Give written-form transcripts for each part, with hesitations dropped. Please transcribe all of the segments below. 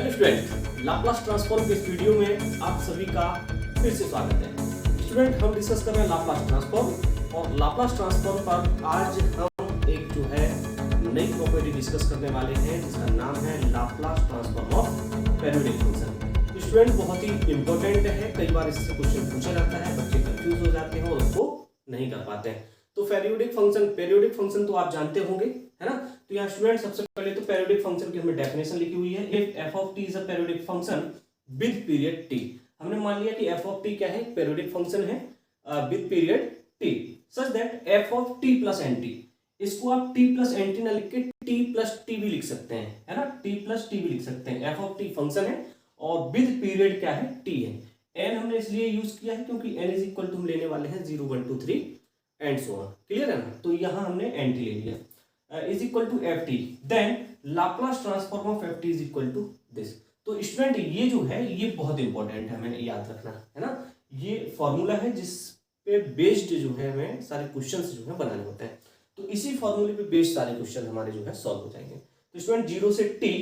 Hello student, Laplace transform के इस video में आप सभी का फिर से स्वागत है। स्टूडेंट, हम डिस्कस कर रहे हैं लाप्लास ट्रांसफॉर्म और लाप्लास ट्रांसफॉर्म पर आज हम एक जो है नई प्रॉपर्टी डिस्कस करने वाले हैं जिसका नाम है Laplace transform of periodic function. Student, बहुत ही इंपॉर्टेंट है, कई बार इससे क्वेश्चन पूछा जाता है, बच्चे कंफ्यूज हो जाते हैं और उसको नहीं कर पाते हैं। तो पेरियोडिक फंक्शन तो आप जानते होंगे, है ना। तो यहाँ स्टूडेंट सबसे पहले तो पेरियोडिक फंक्शन की हमने डेफिनेशन लिखी हुई है। If f of t is a periodic function with period t, हमने मान लिया कि एफ ऑफ टी क्या है, पेरियोडिक फंक्शन है with period t, such that f of t plus n t, इसको आप टी प्लस एन टी ना लिख के टी प्लस टी भी लिख सकते हैं, है ना, टी प्लस टी भी लिख सकते हैं। एफ ऑफ टी फंक्शन है और विद पीरियड क्या है, टी है। एन हमने इसलिए यूज किया है क्योंकि एन इज इक्वल टू हम लेने वाले हैं 0 1 2 3 एंड सो ऑन, क्लियर है ना। तो यहां हमने एन टी ले लिया is equal to f t, then Laplace transform of f t is equal to this. तो स्टूडेंट ये जो है ये बहुत इंपॉर्टेंट है, हमें याद रखना है ना। ये फॉर्मूला है जिस पे बेस्ड जो है हमें सारे क्वेश्चंस जो है बनाने होते हैं। तो इसी फॉर्मूले पे बेस्ड सारे क्वेश्चन हमारे जो है सॉल्व हो जाएंगे। तो स्टूडेंट 0 से टी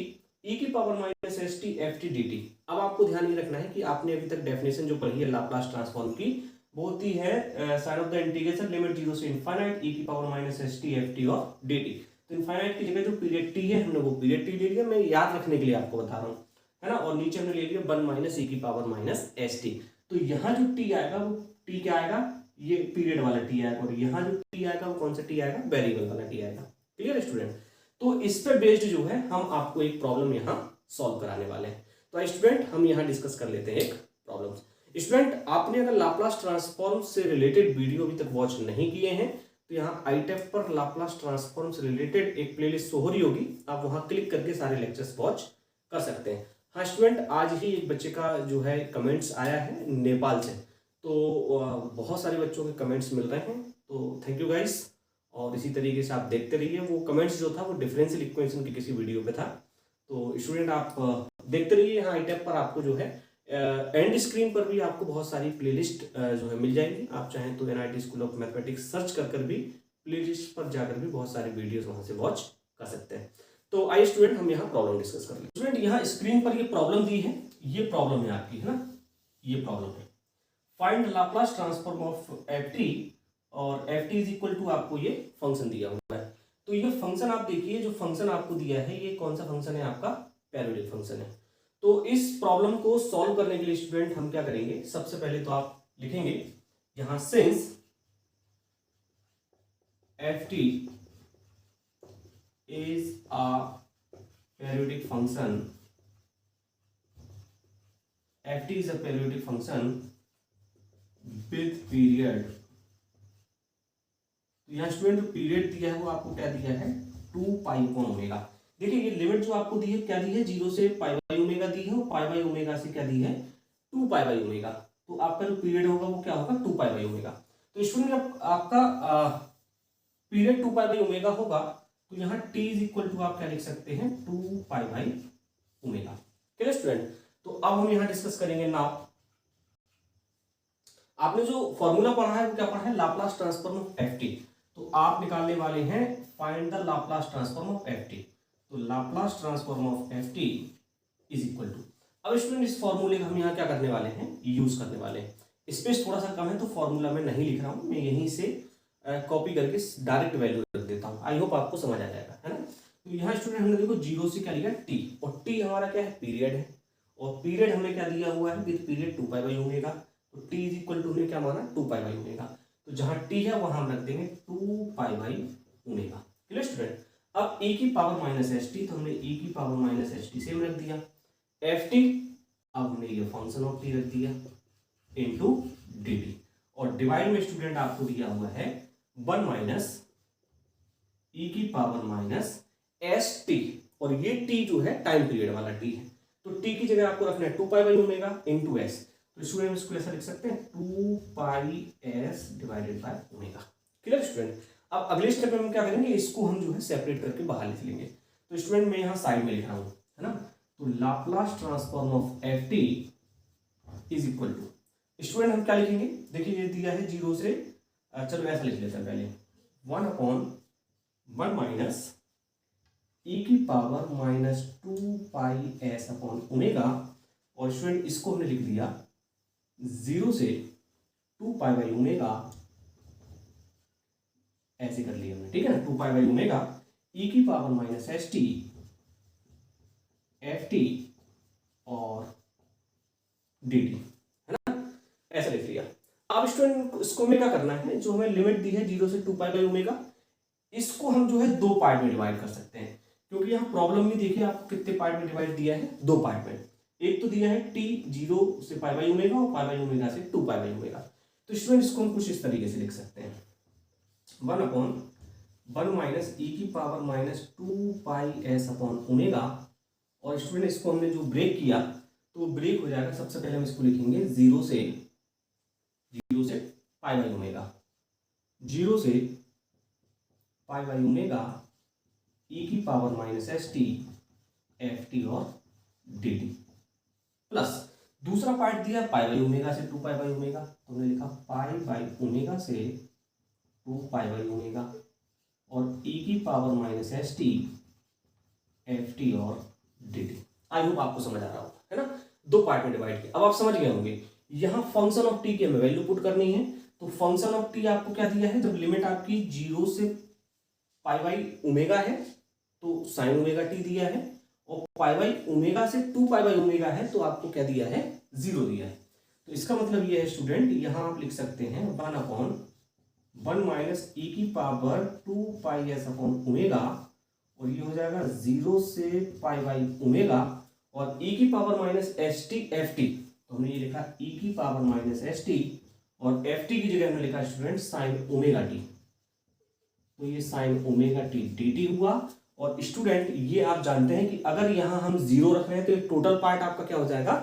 e की power minus s t f T D T. अब आपको ध्यान ये रखना है कि आपने अभी तक डेफिनेशन जो पढ़ी है लाप्लास ट्रांसफॉर्म की वो होती है sine of the integration limit 0 से इनफाइनाइट e की power minus s t f t of d t. तो इनफाइनाइट की जगह जो पीरियड टी है हमने वो पीरियड टी ले लिया, मैं याद रखने के लिए आपको बता रहा हूँ, है ना। और नीचे हमने ले लिया 1 माइनस e की पावर माइनस एस टी। तो यहाँ जो टी आएगा वो टी क्या आएगा, ये पीरियड वाला टी आएगा, और यहाँ जो टी आएगा वो कौन सा टी आएगा, वेरिएबल वाला टी आएगा। Clear student. तो इस पे बेस्ड जो है हम आपको एक प्रॉब्लम यहाँ सॉल्व कराने वाले हैं। तो स्टूडेंट हम यहाँ डिस्कस कर लेते हैं एक प्रॉब्लम। स्टूडेंट, आपने अगर लाप्लास ट्रांसफॉर्म से रिलेटेड वीडियो अभी तक वॉच नहीं किए हैं तो यहाँ आईटेप पर लाप्लास ट्रांसफॉर्म से रिलेटेड एक प्लेलिस्ट शो हो रही होगी, आप वहां क्लिक करके सारे लेक्चर्स वॉच कर सकते हैं। हाँ स्टूडेंट, आज ही एक बच्चे का जो है कमेंट्स आया है नेपाल से, तो बहुत सारे बच्चों के कमेंट्स मिल रहे हैं, तो थैंक यू गाइस। और इसी तरीके से आप देखते रहिए। वो कमेंट्स जो था वो डिफरेंशियल इक्वेशन की किसी वीडियो पे था, तो स्टूडेंट आप देखते रहिए। यहाँ आईटेप पर आपको जो है एंड स्क्रीन पर भी आपको बहुत सारी प्लेलिस्ट जो है मिल जाएंगी। आप चाहें तो NIT school of mathematics search कर भी प्लेलिस्ट पर जाकर भी बहुत सारे वीडियोस वहां से वॉच कर सकते हैं। तो आइए स्टूडेंट हम यहाँ प्रॉब्लम डिस्कस कर लें। स्टूडेंट यहाँ स्क्रीन पर ये प्रॉब्लम दी है, ये प्रॉब्लम है आपकी, है ना, ये प्रॉब्लम है। Find Laplace transform of f t, और f t is equal to आपको ये फंक्शन दिया हुआ है। तो ये फंक्शन आप देखिए, जो फंक्शन आपको दिया है ये कौन सा फंक्शन है, आपका पेरियोडिक फंक्शन है। तो इस प्रॉब्लम को सॉल्व करने के लिए स्टूडेंट हम क्या करेंगे, सबसे पहले तो आप लिखेंगे यहां since F t is a periodic function, F t is a periodic function with period. तो यहां स्टूडेंट जो पीरियड दिया है वो आपको क्या दिया है, 2 पाई अपॉन ओमेगा। देखिए ये लिमिट जो आपको दी है क्या दी है, 0 से पाई बाई ओमेगा दी है, और पाई बाई ओमेगा से क्या दी है, 2 पाई बाई ओमेगा। तो आपका जो पीरियड होगा वो क्या होगा, 2 पाई बाई ओमेगा। तो स्टूडेंट आपका पीरियड 2 पाई बाई ओमेगा होगा, तो यहाँ t इज इक्वल टू आप क्या लिख सकते हैं, 2 पाई बाई ओमेगा। Clear student. तो अब हम यहाँ डिस्कस करेंगे नाउ। आपने जो फॉर्मूला पढ़ा है वो क्या पढ़ा है, Laplace transform of f t. तो आप निकालने वाले हैं find the Laplace transform of f t. तो Laplace transform of f t is equal to, अब स्टूडेंट इस फॉर्मूले का हम यहाँ क्या करने वाले हैं, यूज करने वाले हैं। स्पेस थोड़ा सा कम है तो फॉर्मूला में नहीं लिख रहा हूं, मैं यहीं से कॉपी करके डायरेक्ट वैल्यू रख देता हूं। आई होप आपको समझ आ जाएगा, है ना। तो यहाँ स्टूडेंट हमने देखो 0 से क्या लिया, टी, और टी हमारा क्या है, पीरियड है, और पीरियड हमने क्या दिया हुआ है, with period 2 pi by omega. तो टी इज इक्वल टू हमने क्या माना, 2 पाई बाई ओमेगा। तो जहां टी है वहां हम रख देंगे 2 पाई बाई ओमेगा। Clear student. अब e की पावर माइनस एस टी, तो हमने e की power minus s T same रख दिया, एफ टी अब हमने ये फंक्शन ऑफ टी रख दिया इनटू डी टी, और डिवाइड में स्टूडेंट आपको दिया हुआ है 1 माइनस e की पावर माइनस एस टी, और ये t जो है टाइम पीरियड वाला t है। तो t की जगह आपको रखना है 2 पाई बाई ओमेगा इनटू s। तो स्टूडेंट इसको ऐसा लिख सकते हैं 2 पाई s divided by omega. Clear student. अब अगले स्टेप में हम क्या करेंगे, इसको हम जो है सेपरेट करके बाहर लिख लेंगे। तो स्टूडेंट मैं यहाँ साइड में लिख रहा हूँ, है ना। तो Laplace transform of f t is equal to, student हम क्या लिखेंगे, देखिए ये दिया है 0 से, चलो ऐसा लिख लेते हैं पहले, 1 अपॉन 1 माइनस ई की power minus 2πs upon omega, और स्टूडेंट इसको हमने लिख दिया 0 से 2π/ओमेगा, ऐसे कर लिया हमने, ठीक है ना। 2π/ओमेगा ई की पावर माइनस st ft और dt, है ना, ऐसा लिख लिया। अब स्टूडेंट इसको हमें क्या करना है, जो हमें लिमिट दी है 0 से 2π/ओमेगा, इसको हम जो है 2 पार्ट में डिवाइड कर सकते हैं, क्योंकि यहाँ प्रॉब्लम में देखिए आपको कितने पार्ट में डिवाइड दिया है, 2 पार्ट में। एक तो दिया है t 0 से π/ओमेगा और π/ओमेगा से 2π/ओमेगा। तो स्टूडेंट इसको हम कुछ इस तरीके से लिख सकते हैं, 1/1 माइनस ई की power minus 2πs upon omega, और स्टूडेंट इसको हमने जो ब्रेक किया तो ब्रेक हो जाएगा। सबसे पहले हम इसको लिखेंगे 0 से π/ओमेगा, 0 से π/ओमेगा ई की पावर माइनस st ft और dt, प्लस दूसरा पार्ट दिया π/ओमेगा से 2π/ओमेगा, तो हमने लिखा π/ओमेगा से 2π/ओमेगा और ई की पावर माइनस st ft और dt। आई होप आपको समझ आ रहा होगा, है ना। 2 पार्ट में डिवाइड किया। अब आप समझ गए होंगे यहाँ फंक्शन ऑफ t की हमें वैल्यू पुट करनी है। तो फंक्शन ऑफ t आपको क्या दिया है, जब लिमिट आपकी 0 से π/ओमेगा है तो sin ओमेगा t दिया है, और π/ओमेगा से 2π/ओमेगा है तो आपको क्या दिया है, 0 दिया है। तो इसका मतलब ये है स्टूडेंट, यहाँ आप लिख सकते हैं 1/1 माइनस ई की पावर 2πs अपॉन ओमेगा, और ये हो जाएगा 0 से π/ओमेगा, और ई की पावर माइनस st ft, तो हमने ये लिखा ई की पावर माइनस st, और ft की जगह हमने लिखा स्टूडेंट sin ओमेगा t, तो ये sin ओमेगा t dt हुआ। और स्टूडेंट ये आप जानते हैं कि अगर यहाँ हम 0 रख रहे हैं तो एक टोटल पार्ट आपका क्या हो जाएगा,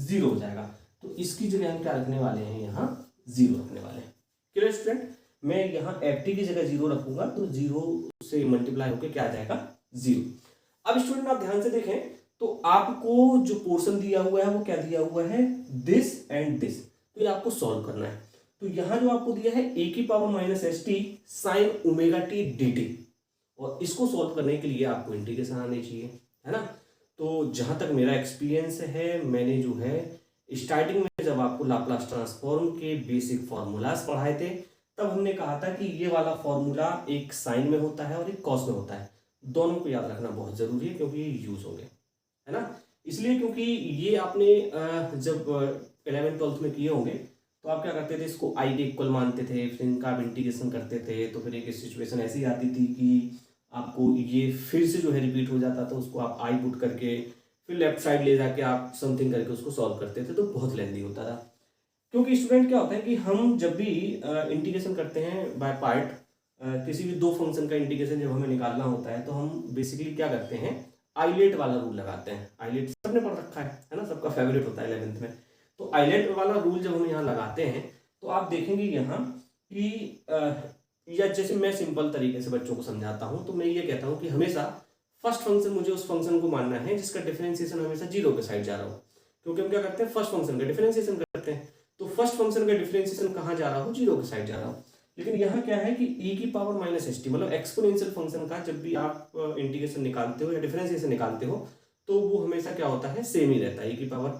0 हो जाएगा। तो इसकी जगह हम क्या रखने वाले हैं, यहाँ 0 रखने वाले हैं। क्लियर स्टूडेंट, मैं यहाँ ft की जगह 0 रखूंगा तो 0 से मल्टीप्लाई होकर क्या आ जाएगा, 0। अब स्टूडेंट आप ध्यान से देखें तो आपको जो पोर्शन दिया हुआ है वो क्या दिया हुआ है, दिस एंड दिस, तो ये आपको सॉल्व करना है। तो यहाँ जो आपको दिया है a की power minus st sin omega t dt, और इसको सॉल्व करने के लिए आपको इंटीग्रेशन आने चाहिए, है ना। तो जहाँ तक मेरा एक्सपीरियंस है, मैंने जो है स्टार्टिंग में जब आपको लाप्लास ट्रांसफॉर्म के बेसिक फार्मूलाज पढ़ाए थे तब हमने कहा था कि ये वाला फॉर्मूला एक साइन में होता है और एक कॉस में होता है। दोनों को याद रखना बहुत जरूरी है क्योंकि ये यूज होंगे, है ना। इसलिए क्योंकि ये आपने जब 11th-12th में किए होंगे तो आप क्या करते थे, इसको आई के इक्वल मानते थे, फिर इनका आप इंटीग्रेशन करते थे, तो फिर एक सिचुएशन ऐसी आती थी कि आपको ये फिर से जो है रिपीट हो जाता था, उसको आप आई पुट करके फिर लेफ्ट साइड ले जाके आप समथिंग करके उसको सॉल्व करते थे, तो बहुत लेंदी होता था। क्योंकि स्टूडेंट क्या होता है कि हम जब भी इंटीग्रेशन करते हैं बाय पार्ट, किसी भी दो फंक्शन का इंटीग्रेशन जब हमें निकालना होता है तो हम बेसिकली क्या करते हैं, आइलेट वाला रूल लगाते हैं। आइलेट सबने पढ़ रखा है ना, सबका फेवरेट होता है 11th में। तो आइलेट वाला रूल जब हम यहाँ लगाते हैं तो आप देखेंगे यहाँ कि या जैसे मैं सिंपल तरीके से बच्चों को समझाता हूँ तो मैं ये कहता हूँ कि हमेशा फर्स्ट फंक्शन मुझे उस फंक्शन को मानना है जिसका डिफरेंशिएशन हमेशा 0 के साइड जा रहा हो, क्योंकि हम क्या करते हैं, फर्स्ट फंक्शन का डिफरेंशिएशन करते हैं। तो फर्स्ट फंक्शन का डिफरेंशिएशन कहाँ जा रहा हो, 0 के साइड जा रहा हो। लेकिन यहाँ क्या है कि e की पावर माइनस st, मतलब एक्सपोनेंशियल फंक्शन का जब भी आप इंटीग्रेशन निकालते हो या डिफरेंशिएशन निकालते हो तो वो हमेशा क्या होता है, सेम ही रहता है, e की पावर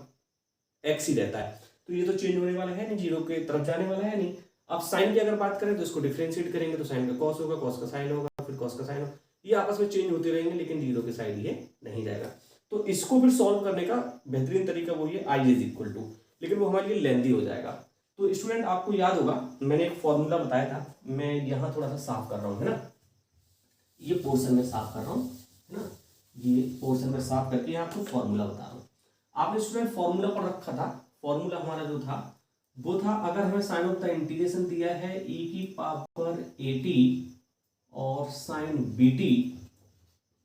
x ही रहता है। तो ये तो चेंज होने वाला है नहीं, 0 के तरफ जाने वाला है नहीं। अब साइन की अगर बात करें तो इसको डिफरेंशिएट करेंगे तो साइन का कॉस होगा, कॉस का साइन होगा, फिर कॉस का साइन होगा, ये आपस में चेंज होते रहेंगे लेकिन 0 के साइड ये नहीं जाएगा। तो इसको फिर सॉल्व करने का बेहतरीन तरीका वही है i इज इक्वल टू, लेकिन वो हमारे लिए लेंदी हो जाएगा। तो स्टूडेंट आपको याद होगा मैंने एक फॉर्मूला बताया था, मैं यहाँ थोड़ा सा साफ कर रहा हूँ, है ना, ये पोर्शन में साफ कर रहा हूँ, है ना, ये पोर्शन में साफ करके आपको फॉर्मूला बता रहा हूँ। आपने स्टूडेंट फॉर्मूला पढ़ रखा था, फॉर्मूला हमारा जो था वो था, अगर हमें साइन ऑफ द इंटीग्रेशन दिया है e की पावर at और साइन bt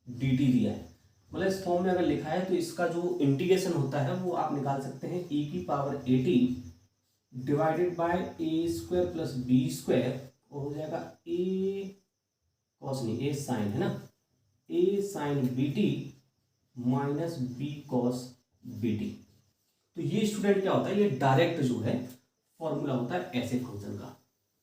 dt दिया है, मतलब इस फॉर्म में अगर लिखा है तो इसका जो इंटीग्रेशन होता है वो आप निकाल सकते हैं e की power at divided by a square plus b square, और हो जाएगा a कॉस नहीं a साइन, है ना, a sine bt minus b cos bt। तो ये स्टूडेंट क्या होता है, ये डायरेक्ट जो है फॉर्मूला होता है ऐसे फंक्शन का।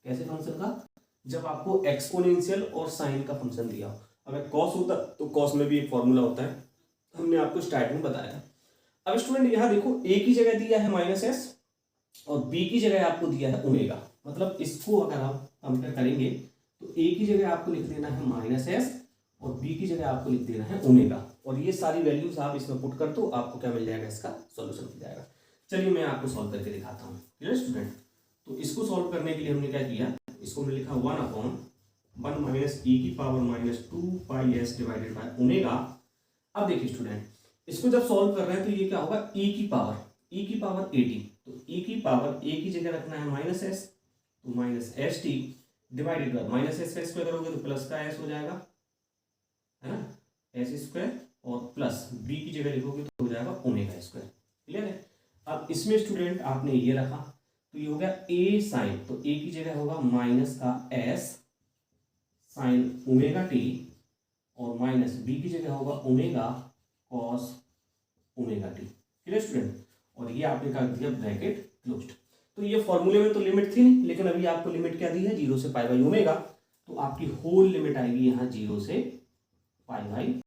कैसे फंक्शन का, जब आपको एक्सपोनेंशियल और साइन का फंक्शन दिया हो। अगर कॉस होता तो कॉस में भी एक फॉर्मूला होता है, हमने आपको स्टार्टिंग में बताया। अब स्टूडेंट यहाँ देखो ए की जगह दिया है माइनस एस और बी की जगह आपको दिया है ओमेगा, मतलब इसको अगर आप कंपेयर करेंगे तो ए की जगह आपको लिख देना है माइनस एस और बी की जगह आपको लिख देना है ओमेगा, और ये सारी वैल्यूज आप इसमें पुट कर दो, आपको क्या मिल जाएगा, इसका सॉल्यूशन मिल जाएगा। चलिए मैं आपको सॉल्व करके दिखाता हूँ। Clear student? तो इसको सॉल्व करने के लिए हमने क्या किया, इसको हमने लिखा 1/1 माइनस ई की power minus 2πs divided by omega. अब देखिए स्टूडेंट, इसको जब सॉल्व कर रहे हैं तो ये क्या होगा, e की पावर 80, तो e की पावर a की जगह रखना है माइनस एस, तो minus s T divided by minus S का स्क्वायर करोगे तो प्लस का एस हो जाएगा, है ना, एस स्क्वायर, और प्लस b की जगह लिखोगे तो हो जाएगा ओमेगा स्क्वायर। क्लियर है? अब इसमें स्टूडेंट आपने ये रखा तो ये हो गया a साइन, तो a की जगह होगा माइनस का s साइन ओमेगा टी, और माइनस b की जगह होगा omega cos omega T. Clear student? और ये आपने कर दिया ब्रैकेट क्लोज्ड। तो ये फॉर्मूले में तो लिमिट थी नहीं, लेकिन अभी आपको लिमिट क्या दी है, 0 से पाई बाई ओमेगा, तो आपकी होल लिमिट आएगी यहाँ 0 से पाई बाई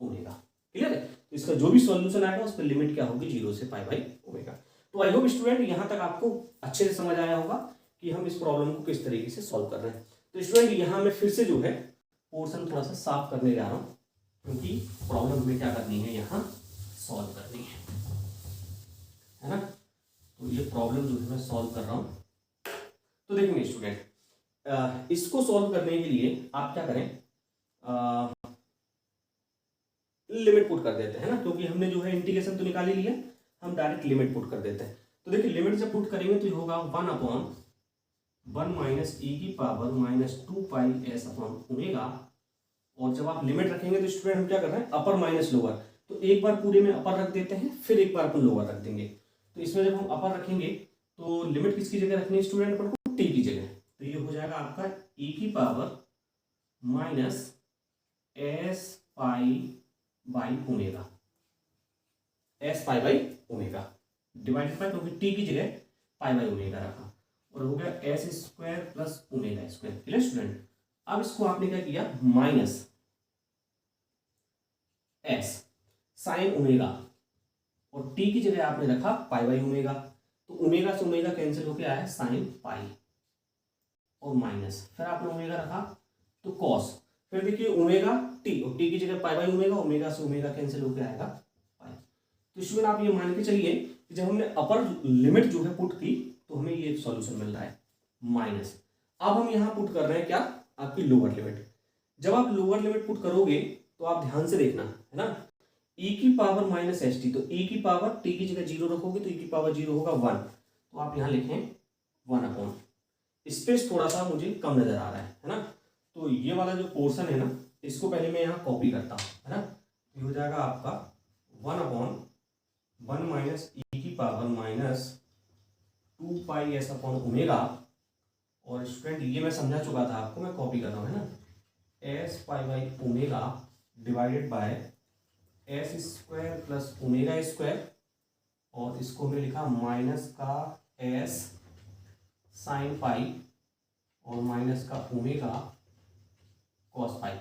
ओमेगा। क्लियर है? तो इसका जो भी सॉल्यूशन आएगा उस पर लिमिट क्या होगी, 0 से पाई बाई ओमेगा। तो आई होप स्टूडेंट यहाँ तक आपको अच्छे से समझ आया होगा कि हम इस प्रॉब्लम को किस तरीके से सॉल्व कर रहे हैं। तो स्टूडेंट यहाँ मैं फिर से जो है पोर्शन थोड़ा सा साफ करने जा रहा हूँ, क्योंकि प्रॉब्लम में क्या करनी है, यहाँ सॉल्व करनी है ना। तो ये प्रॉब्लम जो है मैं सॉल्व कर रहा हूँ। तो देखिए स्टूडेंट, इसको सॉल्व करने के लिए आप क्या करें, लिमिट पुट कर देते हैं ना, क्योंकि हमने जो है इंटीग्रेशन तो निकाल ही लिया, हम डायरेक्ट लिमिट पुट कर देते हैं। तो देखिए लिमिट जब पुट करेंगे तो ये होगा 1/1 माइनस ई की power minus 2πs upon omega, और जब आप लिमिट रखेंगे तो स्टूडेंट हम क्या कर रहे हैं, अपर माइनस लोअर, तो एक बार पूरे में अपर रख देते हैं, फिर एक बार अपन लोअर रख देंगे। तो इसमें जब हम अपर रखेंगे तो लिमिट किसकी जगह रखनी है स्टूडेंट अपन को, टी की जगह, तो ये हो जाएगा आपका ई की power minus s pi by omega, S pi by omega divided by, क्योंकि टी की जगह पाई बाई ओमेगा रखा, और हो गया S square plus omega square. Clear student? अब इसको आपने क्या किया, माइनस एस साइन ओमेगा, और टी की जगह आपने रखा पाई बाई ओमेगा, तो ओमेगा से ओमेगा कैंसिल होके आया साइन पाई, और माइनस फिर आपने ओमेगा रखा तो कॉस, फिर देखिए ओमेगा टी, और टी की जगह पाई बाई ओमेगा, ओमेगा से ओमेगा कैंसिल होके आएगा पाई। तो स्टूडेंट आप ये मान के चलिए कि जब हमने अपर लिमिट जो है पुट की तो हमें ये सॉल्यूशन मिल रहा है माइनस। अब हम यहाँ पुट कर रहे हैं क्या, आपकी लोअर लिमिट। जब आप लोअर लिमिट पुट करोगे तो आप ध्यान से देखना, है ना, e की पावर माइनस एस टी, तो e की पावर t की जगह 0 रखोगे तो e की पावर 0 होगा 1, तो आप यहाँ लिखें 1/, स्पेस थोड़ा सा मुझे कम नजर आ रहा है ना। तो ये वाला जो पोर्शन है ना, इसको पहले मैं यहाँ कॉपी करता हूँ, है ना, ये हो जाएगा आपका 1/1 माइनस ई की power minus 2πs upon omega, और स्टूडेंट ये मैं समझा चुका था आपको, मैं कॉपी कर रहा हूँ, है ना, S pi by omega divided by S square plus omega square, और इसको हमने लिखा माइनस का एस साइन पाई और माइनस का ओमेगा कॉस पाई।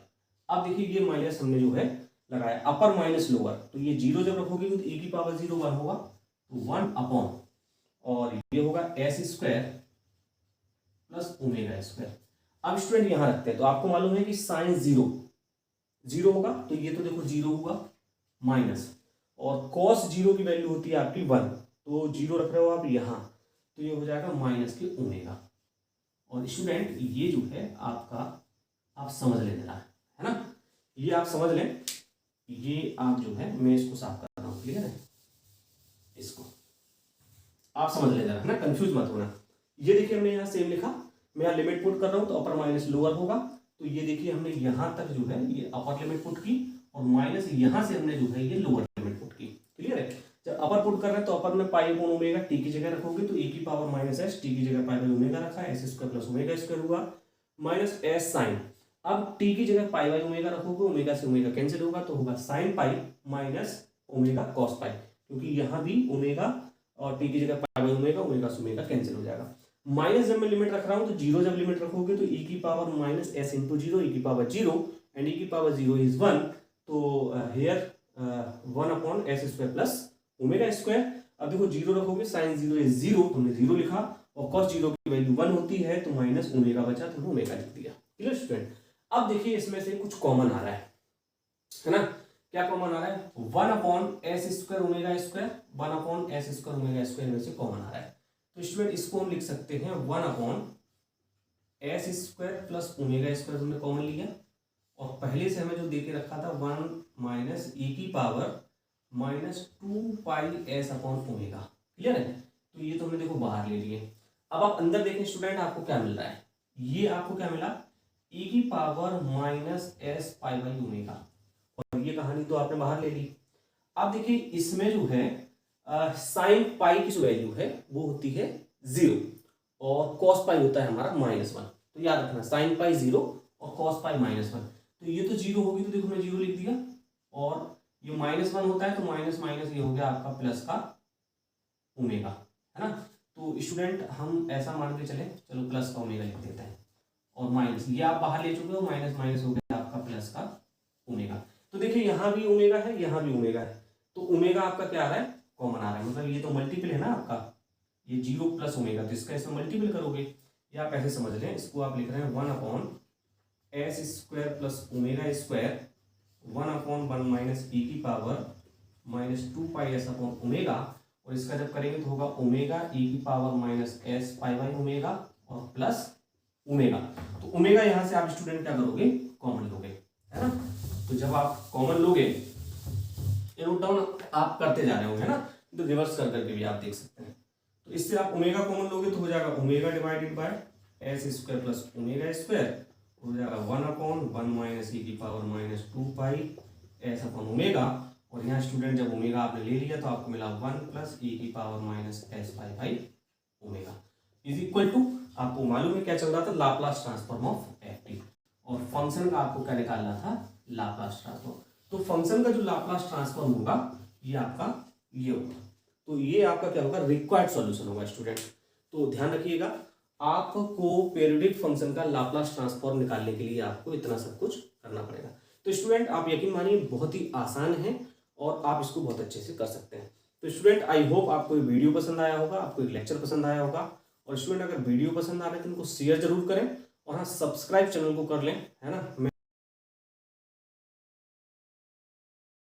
अब देखिए ये माइनस हमने जो है लगाया, अपर माइनस लोअर, तो ये 0 जब रखोगे तो e की पावर 0 1 होगा, तो 1/, और ये होगा S square plus omega square. अब स्टूडेंट यहां रखते हैं, तो आपको मालूम है कि साइन 0 होगा, तो ये तो देखो 0 हुआ माइनस, और कॉस 0 की वैल्यू होती है आपकी 1, तो 0 रख रहे हो आप यहाँ, तो ये हो जाएगा माइनस के ओमेगा। और स्टूडेंट ये जो है आपका, आप समझ लें जरा, है ना, ये आप समझ लें, ये आप जो है, मैं इसको साफ कर रहा हूँ, क्लियर है, इसको आप समझ लें जरा, है ना, कंफ्यूज मत होना। ये देखिए हमने यहाँ सेम लिखा, मैं यहाँ लिमिट पुट कर रहा हूँ तो अपर माइनस लोअर होगा, तो ये देखिए हमने यहाँ तक जो है ये अपर लिमिट पुट की, और माइनस यहाँ से हमने जो है ये लोअर लिमिट पुट की। क्लियर है? जब अपर पुट कर रहे हैं तो अपर में पाई अपॉन ओमेगा टी की जगह रखोगे तो e की पावर माइनस एस, टी की जगह पाई बाई ओमेगा रखा, S square plus omega square हुआ, माइनस एस साइन, अब टी की जगह पाई बाई ओमेगा रखोगे, ओमेगा से ओमेगा कैंसिल होगा, तो होगा sine pi minus omega cos pi, क्योंकि यहाँ भी ओमेगा और टी की जगह पाई बाई ओमेगा, ओमेगा से ओमेगा कैंसिल हो जाएगा। माइनस जब मैं लिमिट रख रहा हूँ तो 0 जब लिमिट रखोगे तो e की power minus s into 0, e की पावर 0, एंड ई की पावर 0 इज 1, तो here 1 upon s square plus omega square. अब देखो 0 रखोगे, साइन 0 इज 0, तुमने 0 लिखा, और कॉस 0 की वैल्यू 1 होती है तो माइनस ओमेगा बचा, तुमने ओमेगा लिख दिया। Clear student? अब देखिए इसमें से कुछ कॉमन आ रहा है ना? क्या कॉमन आ रहा है? 1 upon s square omega square, 1 upon s square omega square में से कॉमन आ रहा है। तो स्टूडेंट इसको हम लिख सकते हैं 1 upon s square plus omega square, तुमने कॉमन लिया, और पहले से हमें जो दे के रखा था 1 माइनस ई की power minus 2 pi s upon omega. Clear है? तो ये तो हमने देखो बाहर ले लिए। अब आप अंदर देखें स्टूडेंट, आपको क्या मिल रहा है? ये आपको क्या मिला? ई की power minus s pi by omega, और ये कहानी तो आपने बाहर ले ली। अब देखिए इसमें जो है साइन पाई की जो वैल्यू है वो होती है 0, और कॉस पाई होता है हमारा -1। तो याद रखना, साइन पाई 0 और कॉस पाई -1। तो ये तो 0 होगी, तो देखो मैं 0 लिख दिया, और ये -1 होता है तो माइनस माइनस ये हो गया आपका प्लस का ओमेगा, है ना? तो स्टूडेंट हम ऐसा मान के चले, चलो प्लस का ओमेगा लिख देते हैं, और माइनस ये आप बाहर ले चुके हो, माइनस माइनस हो गया आपका प्लस का ओमेगा। तो देखिए यहाँ भी ओमेगा है, यहाँ भी ओमेगा है, तो ओमेगा आपका क्या आ रहा है? कॉमन आ रहा है, मतलब ये तो मल्टीपल है ना आपका, ये 0 प्लस ओमेगा, तो इसका इसमें मल्टीपल करोगे, या आप ऐसे समझ लें, इसको आप लिख रहे हैं 1 upon s square plus omega square 1 upon 1 minus e की power minus 2 pi s upon omega, और इसका जब करेंगे तो होगा ओमेगा ई की power minus s pi by omega और प्लस ओमेगा। तो ओमेगा यहाँ से आप स्टूडेंट क्या करोगे? कॉमन लोगे, है ना? तो जब आप कॉमन लोगे, ये नोट डाउन आप करते जा रहे होंगे ना, तो रिवर्स कर करके भी आप देख सकते हैं। तो इससे आप ओमेगा कॉमन लोगे तो हो जाएगा omega divided by S square plus omega square, हो जाएगा 1 अपॉन 1 माइनस ई की power minus 2 pi s upon omega, और यहाँ स्टूडेंट जब ओमेगा आपने ले लिया तो आपको मिला 1 प्लस ई की power minus s pi by omega is equal to, आपको मालूम है क्या चल रहा था? Laplace transform of f t, और फंक्शन का आपको क्या निकालना था? Laplace transform. तो फंक्शन का जो लाप्लास ट्रांसफॉर्म होगा ये आपका ये होगा, तो ये आपका क्या होगा? रिक्वायर्ड सॉल्यूशन होगा स्टूडेंट। तो ध्यान रखिएगा, आपको पीरियोडिक फंक्शन का लाप्लास ट्रांसफॉर्म निकालने के लिए आपको इतना सब कुछ करना पड़ेगा। तो स्टूडेंट आप यकीन मानिए बहुत ही आसान है, और आप इसको बहुत अच्छे से कर सकते हैं। तो स्टूडेंट आई होप आपको ये वीडियो पसंद आया होगा, आपको एक लेक्चर पसंद आया होगा, और स्टूडेंट अगर वीडियो पसंद आ रहे तो इनको शेयर जरूर करें, और हाँ सब्सक्राइब चैनल को कर लें, है ना?